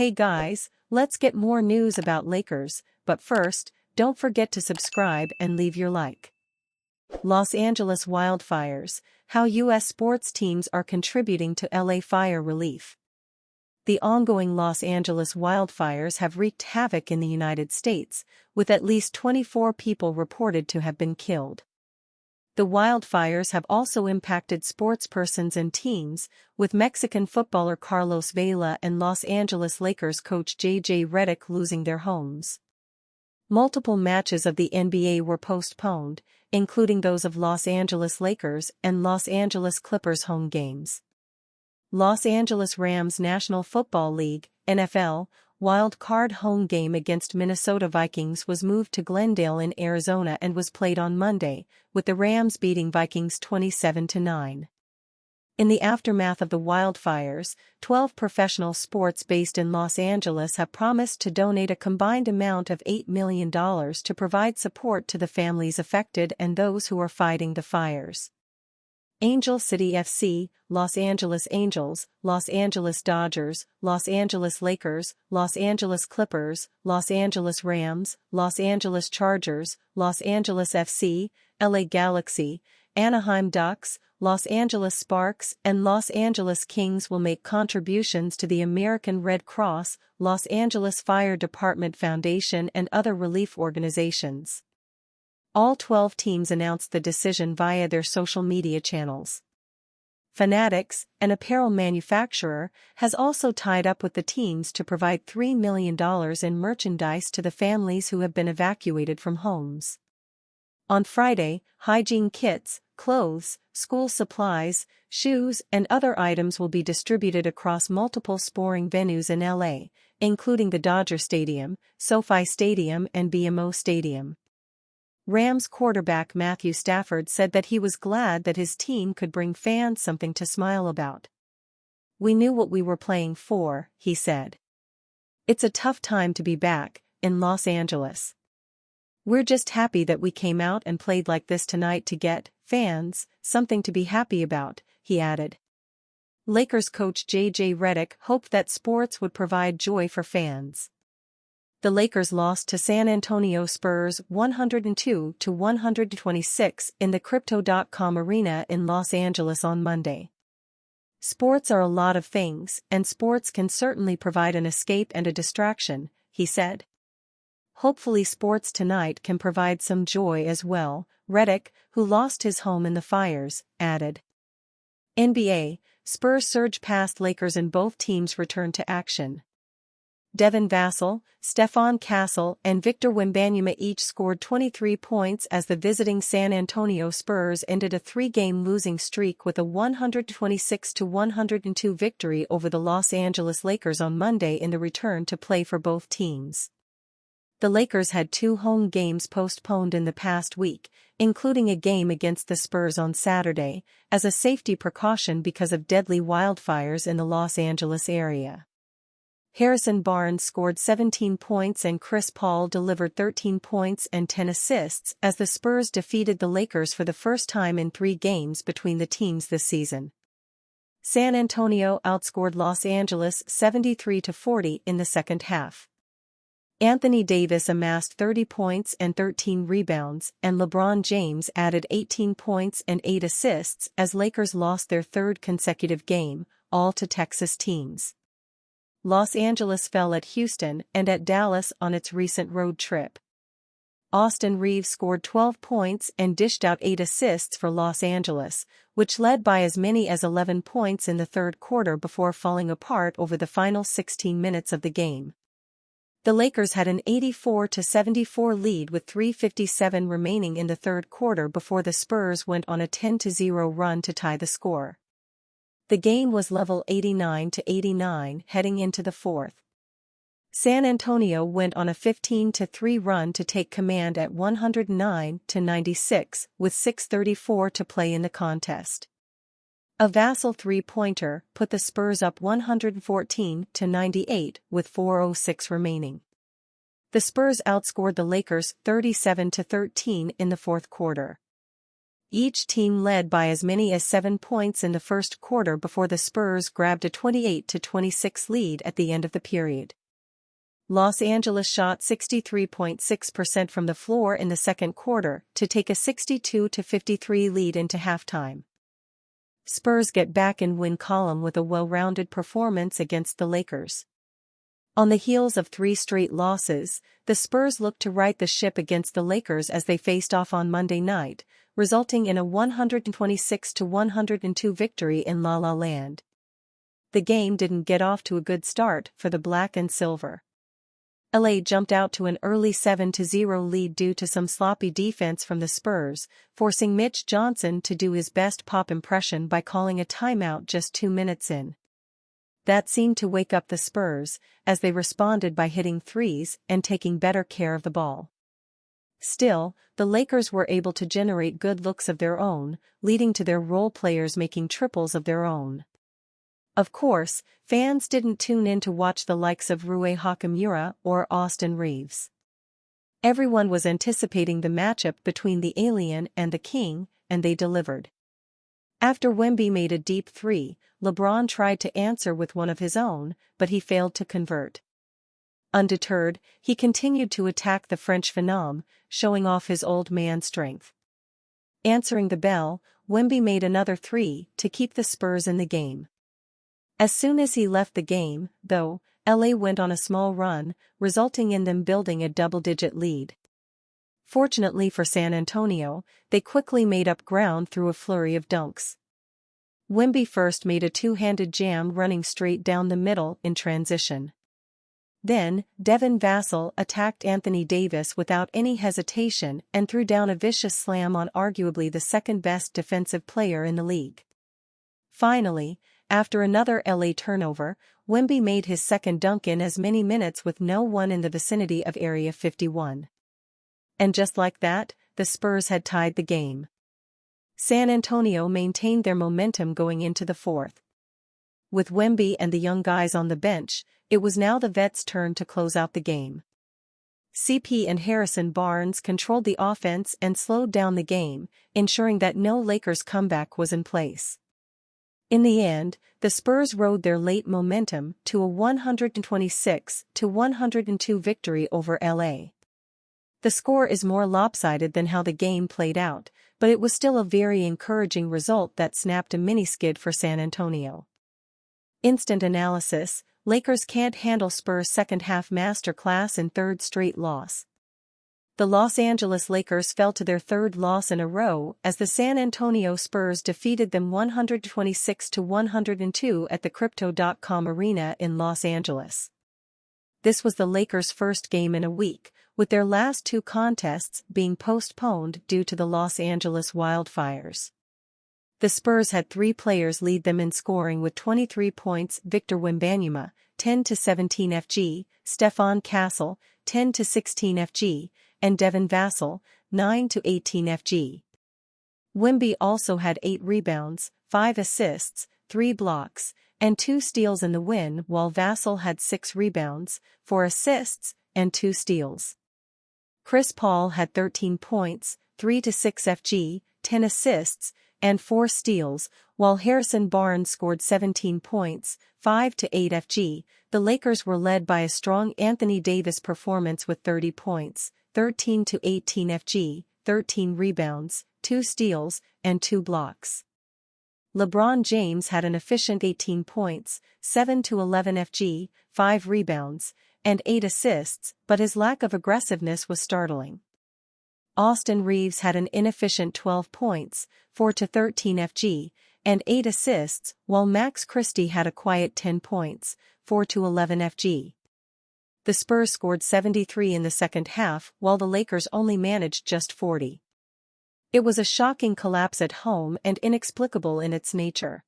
Hey guys, let's get more news about Lakers, but first, don't forget to subscribe and leave your like. Los Angeles wildfires, how U.S. sports teams are contributing to LA fire relief. The ongoing Los Angeles wildfires have wreaked havoc in the United States, with at least 24 people reported to have been killed. The wildfires have also impacted sportspersons and teams, with Mexican footballer Carlos Vela and Los Angeles Lakers coach J.J. Redick losing their homes. Multiple matches of the NBA were postponed, including those of Los Angeles Lakers and Los Angeles Clippers home games. Los Angeles Rams National Football League, NFL, wild card home game against Minnesota Vikings was moved to Glendale in Arizona and was played on Monday, with the Rams beating Vikings 27-9. In the aftermath of the wildfires, 12 professional sports based in Los Angeles have promised to donate a combined amount of $8 million to provide support to the families affected and those who are fighting the fires. Angel City FC, Los Angeles Angels, Los Angeles Dodgers, Los Angeles Lakers, Los Angeles Clippers, Los Angeles Rams, Los Angeles Chargers, Los Angeles FC, LA Galaxy, Anaheim Ducks, Los Angeles Sparks and Los Angeles Kings will make contributions to the American Red Cross, Los Angeles Fire Department Foundation and other relief organizations. All 12 teams announced the decision via their social media channels. Fanatics, an apparel manufacturer, has also tied up with the teams to provide $3 million in merchandise to the families who have been evacuated from homes. On Friday, hygiene kits, clothes, school supplies, shoes and other items will be distributed across multiple sporting venues in LA, including the Dodger Stadium, SoFi Stadium and BMO Stadium. Rams quarterback Matthew Stafford said that he was glad that his team could bring fans something to smile about. "We knew what we were playing for," he said. "It's a tough time to be back in Los Angeles. We're just happy that we came out and played like this tonight to get fans something to be happy about," he added. Lakers coach J.J. Redick hoped that sports would provide joy for fans. The Lakers lost to San Antonio Spurs 102-126 in the Crypto.com Arena in Los Angeles on Monday. "Sports are a lot of things, and sports can certainly provide an escape and a distraction," he said. "Hopefully sports tonight can provide some joy as well," Redick, who lost his home in the fires, added. NBA, Spurs surge past Lakers and both teams return to action. Devin Vassell, Stephon Castle and Victor Wembanyama each scored 23 points as the visiting San Antonio Spurs ended a three-game losing streak with a 126-102 victory over the Los Angeles Lakers on Monday in the return to play for both teams. The Lakers had 2 home games postponed in the past week, including a game against the Spurs on Saturday, as a safety precaution because of deadly wildfires in the Los Angeles area. Harrison Barnes scored 17 points and Chris Paul delivered 13 points and 10 assists as the Spurs defeated the Lakers for the first time in 3 games between the teams this season. San Antonio outscored Los Angeles 73-40 in the second half. Anthony Davis amassed 30 points and 13 rebounds, and LeBron James added 18 points and 8 assists as Lakers lost their third consecutive game, all to Texas teams. Los Angeles fell at Houston and at Dallas on its recent road trip. Austin Reeves scored 12 points and dished out 8 assists for Los Angeles, which led by as many as 11 points in the third quarter before falling apart over the final 16 minutes of the game. The Lakers had an 84-74 lead with 3:57 remaining in the third quarter before the Spurs went on a 10-0 run to tie the score. The game was level 89-89 heading into the fourth. San Antonio went on a 15-3 run to take command at 109-96 with 6:34 to play in the contest. A Vassell three-pointer put the Spurs up 114-98 with 4:06 remaining. The Spurs outscored the Lakers 37-13 in the fourth quarter. Each team led by as many as 7 points in the first quarter before the Spurs grabbed a 28-26 lead at the end of the period. Los Angeles shot 63.6% from the floor in the second quarter to take a 62-53 lead into halftime. Spurs get back in win column with a well-rounded performance against the Lakers. On the heels of 3 straight losses, the Spurs looked to right the ship against the Lakers as they faced off on Monday night, resulting in a 126-102 victory in La La Land. The game didn't get off to a good start for the black and silver. LA jumped out to an early 7-0 lead due to some sloppy defense from the Spurs, forcing Mitch Johnson to do his best pop impression by calling a timeout just 2 minutes in. That seemed to wake up the Spurs, as they responded by hitting threes and taking better care of the ball. Still, the Lakers were able to generate good looks of their own, leading to their role players making triples of their own. Of course, fans didn't tune in to watch the likes of Rui Hachimura or Austin Reeves. Everyone was anticipating the matchup between the Alien and the King, and they delivered. After Wemby made a deep three, LeBron tried to answer with one of his own, but he failed to convert. Undeterred, he continued to attack the French phenom, showing off his old man strength. Answering the bell, Wemby made another three to keep the Spurs in the game. As soon as he left the game, though, LA went on a small run, resulting in them building a double-digit lead. Fortunately for San Antonio, they quickly made up ground through a flurry of dunks. Wemby first made a two-handed jam running straight down the middle in transition. Then, Devin Vassell attacked Anthony Davis without any hesitation and threw down a vicious slam on arguably the second-best defensive player in the league. Finally, after another LA turnover, Wemby made his second dunk in as many minutes with no one in the vicinity of Area 51. And just like that, the Spurs had tied the game. San Antonio maintained their momentum going into the fourth. With Wemby and the young guys on the bench, it was now the vets' turn to close out the game. CP and Harrison Barnes controlled the offense and slowed down the game, ensuring that no Lakers comeback was in place. In the end, the Spurs rode their late momentum to a 126-102 victory over LA. The score is more lopsided than how the game played out, but it was still a very encouraging result that snapped a mini-skid for San Antonio. Instant analysis: Lakers can't handle Spurs' second-half masterclass in third straight loss. The Los Angeles Lakers fell to their third loss in a row as the San Antonio Spurs defeated them 126-102 at the Crypto.com Arena in Los Angeles. This was the Lakers' first game in a week, with their last 2 contests being postponed due to the Los Angeles wildfires. The Spurs had 3 players lead them in scoring with 23 points: Victor Wembanyama, 10-17 FG, Stephon Castle, 10-16 FG, and Devin Vassell, 9-18 FG. Wemby also had 8 rebounds, 5 assists, 3 blocks, and 2 steals in the win, while Vassell had 6 rebounds, 4 assists, and 2 steals. Chris Paul had 13 points, 3-6 FG, 10 assists, and 4 steals, while Harrison Barnes scored 17 points, 5-8 FG. The Lakers were led by a strong Anthony Davis performance with 30 points, 13-18 FG, 13 rebounds, 2 steals, and 2 blocks. LeBron James had an efficient 18 points, 7-11 FG, 5 rebounds, and 8 assists, but his lack of aggressiveness was startling. Austin Reeves had an inefficient 12 points, 4-13 FG, and 8 assists, while Max Christie had a quiet 10 points, 4-11 FG. The Spurs scored 73 in the second half, while the Lakers only managed just 40. It was a shocking collapse at home and inexplicable in its nature.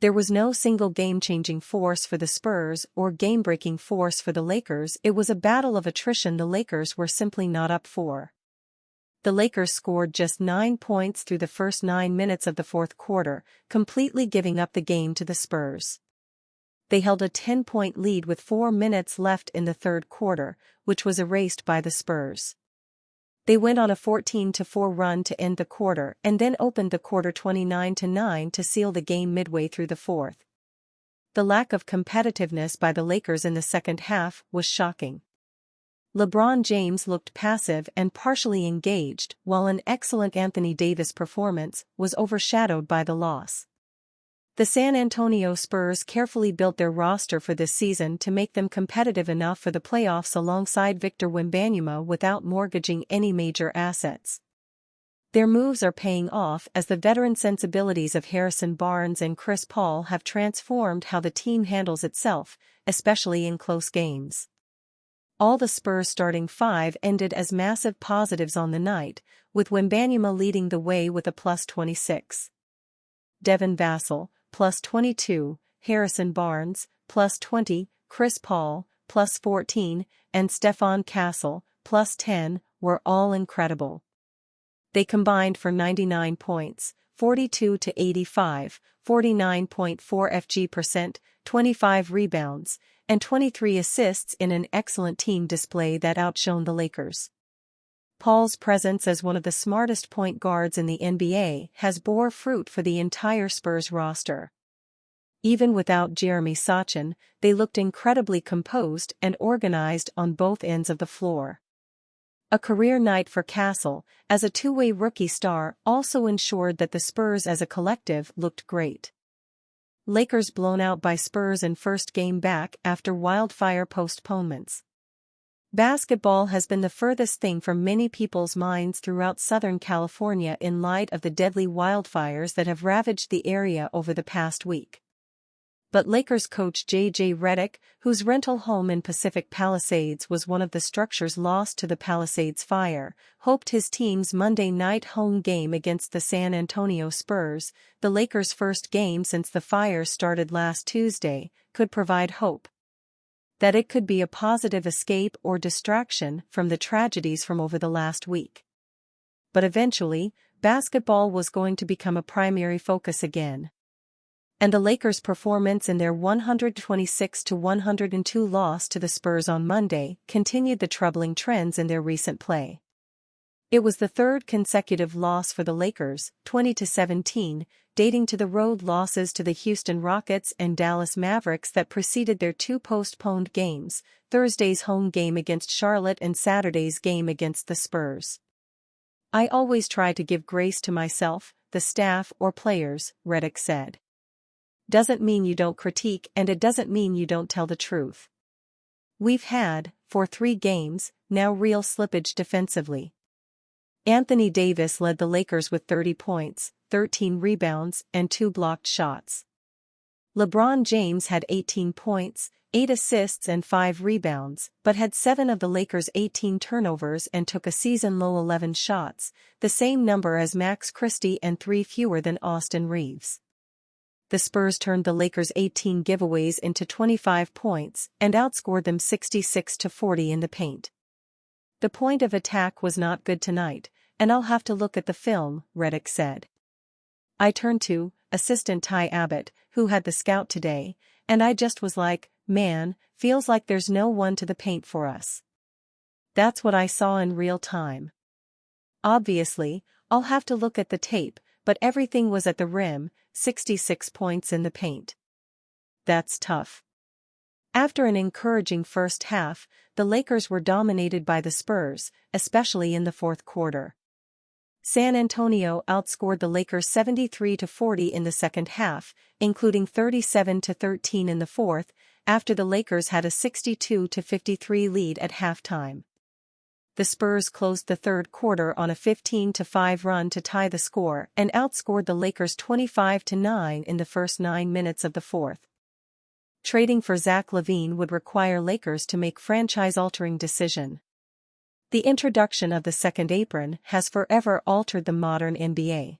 There was no single game-changing force for the Spurs or game-breaking force for the Lakers. It was a battle of attrition the Lakers were simply not up for. The Lakers scored just 9 points through the first 9 minutes of the fourth quarter, completely giving up the game to the Spurs. They held a 10-point lead with 4 minutes left in the third quarter, which was erased by the Spurs. They went on a 14-4 run to end the quarter and then opened the quarter 29-9 to seal the game midway through the fourth. The lack of competitiveness by the Lakers in the second half was shocking. LeBron James looked passive and partially engaged, while an excellent Anthony Davis performance was overshadowed by the loss. The San Antonio Spurs carefully built their roster for this season to make them competitive enough for the playoffs alongside Victor Wembanyama without mortgaging any major assets. Their moves are paying off as the veteran sensibilities of Harrison Barnes and Chris Paul have transformed how the team handles itself, especially in close games. All the Spurs starting five ended as massive positives on the night, with Wembanyama leading the way with a +26. Devin Vassell, +22, Harrison Barnes, +20, Chris Paul, +14, and Stephon Castle, +10, were all incredible. They combined for 99 points, 42-85, 49.4 FG%, 25 rebounds, and 23 assists in an excellent team display that outshone the Lakers. Paul's presence as one of the smartest point guards in the NBA has bore fruit for the entire Spurs roster. Even without Jeremy Sochan, they looked incredibly composed and organized on both ends of the floor. A career night for Castle, as a two-way rookie star, also ensured that the Spurs as a collective looked great. Lakers blown out by Spurs in first game back after wildfire postponements. Basketball has been the furthest thing from many people's minds throughout Southern California in light of the deadly wildfires that have ravaged the area over the past week. But Lakers coach J.J. Redick, whose rental home in Pacific Palisades was one of the structures lost to the Palisades fire, hoped his team's Monday night home game against the San Antonio Spurs, the Lakers' first game since the fire started last Tuesday, could provide hope that it could be a positive escape or distraction from the tragedies from over the last week. But eventually, basketball was going to become a primary focus again. And the Lakers' performance in their 126-102 loss to the Spurs on Monday continued the troubling trends in their recent play. It was the third consecutive loss for the Lakers, 20-17, dating to the road losses to the Houston Rockets and Dallas Mavericks that preceded their two postponed games, Thursday's home game against Charlotte and Saturday's game against the Spurs. "I always try to give grace to myself, the staff or players," Redick said. "Doesn't mean you don't critique and it doesn't mean you don't tell the truth. We've had, for 3 games, now real slippage defensively." Anthony Davis led the Lakers with 30 points, 13 rebounds, and 2 blocked shots. LeBron James had 18 points, 8 assists and 5 rebounds, but had 7 of the Lakers' 18 turnovers and took a season-low 11 shots, the same number as Max Christie and 3 fewer than Austin Reeves. The Spurs turned the Lakers' 18 giveaways into 25 points and outscored them 66-40 in the paint. "The point of attack was not good tonight, and I'll have to look at the film," Redick said. "I turned to assistant Ty Abbott, who had the scout today, and I just was like, man, feels like there's no one to the paint for us. That's what I saw in real time. Obviously, I'll have to look at the tape, but everything was at the rim, 66 points in the paint. That's tough." After an encouraging first half, the Lakers were dominated by the Spurs, especially in the fourth quarter. San Antonio outscored the Lakers 73-40 in the second half, including 37-13 in the fourth, after the Lakers had a 62-53 lead at halftime. The Spurs closed the third quarter on a 15-5 run to tie the score and outscored the Lakers 25-9 in the first 9 minutes of the fourth. Trading for Zach Lavine would require Lakers to make franchise-altering decision. The introduction of the second apron has forever altered the modern NBA.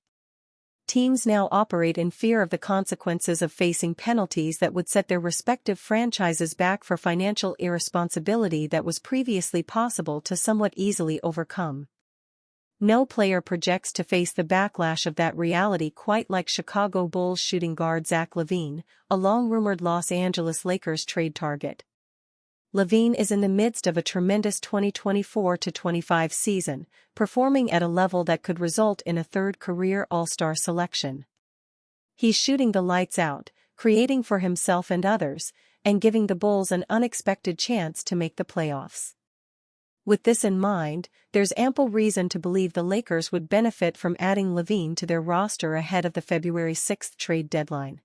Teams now operate in fear of the consequences of facing penalties that would set their respective franchises back for financial irresponsibility that was previously possible to somewhat easily overcome. No player projects to face the backlash of that reality quite like Chicago Bulls shooting guard Zach Lavine, a long-rumored Los Angeles Lakers trade target. Lavine is in the midst of a tremendous 2024-25 season, performing at a level that could result in a third career All-Star selection. He's shooting the lights out, creating for himself and others, and giving the Bulls an unexpected chance to make the playoffs. With this in mind, there's ample reason to believe the Lakers would benefit from adding Lavine to their roster ahead of the February 6 trade deadline.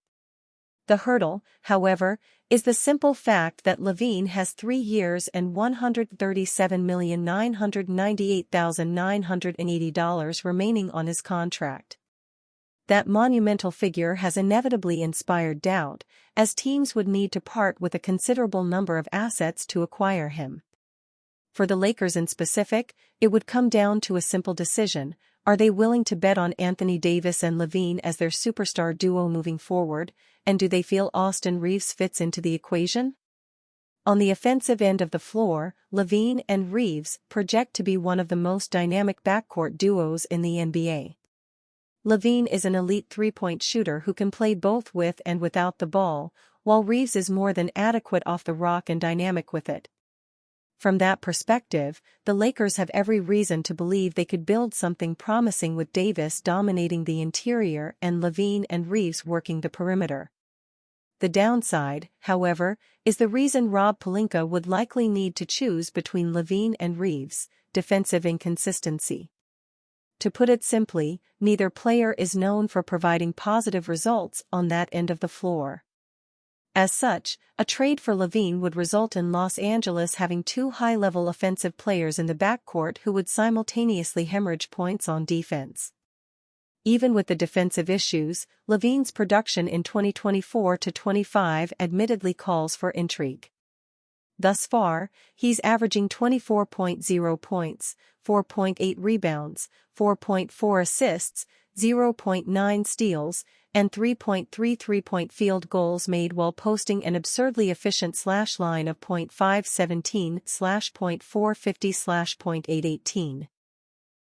The hurdle, however, is the simple fact that Lavine has 3 years and $137,998,980 remaining on his contract. That monumental figure has inevitably inspired doubt, as teams would need to part with a considerable number of assets to acquire him. For the Lakers in specific, it would come down to a simple decision: are they willing to bet on Anthony Davis and Lavine as their superstar duo moving forward, and do they feel Austin Reaves fits into the equation? On the offensive end of the floor, Lavine and Reaves project to be one of the most dynamic backcourt duos in the NBA. Lavine is an elite three-point shooter who can play both with and without the ball, while Reaves is more than adequate off the rock and dynamic with it. From that perspective, the Lakers have every reason to believe they could build something promising with Davis dominating the interior and Lavine and Reaves working the perimeter. The downside, however, is the reason Rob Pelinka would likely need to choose between Lavine and Reaves: defensive inconsistency. To put it simply, neither player is known for providing positive results on that end of the floor. As such, a trade for Lavine would result in Los Angeles having 2 high-level offensive players in the backcourt who would simultaneously hemorrhage points on defense. Even with the defensive issues, Lavine's production in 2024-25 admittedly calls for intrigue. Thus far, he's averaging 24.0 points, 4.8 rebounds, 4.4 assists, 0.9 steals, and 3.3 three-point field goals made while posting an absurdly efficient slash line of .517/.450/.818.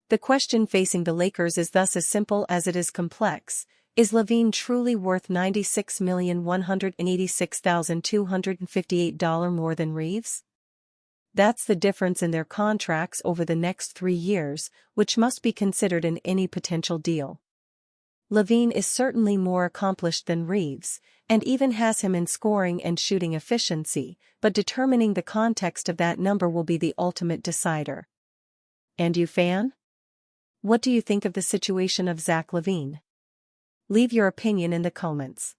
The question facing the Lakers is thus as simple as it is complex: is Lavine truly worth $96,186,258 more than Reaves? That's the difference in their contracts over the next 3 years, which must be considered in any potential deal. Lavine is certainly more accomplished than Reaves, and even has him in scoring and shooting efficiency, but determining the context of that number will be the ultimate decider. And you, fan? What do you think of the situation of Zach Lavine? Leave your opinion in the comments.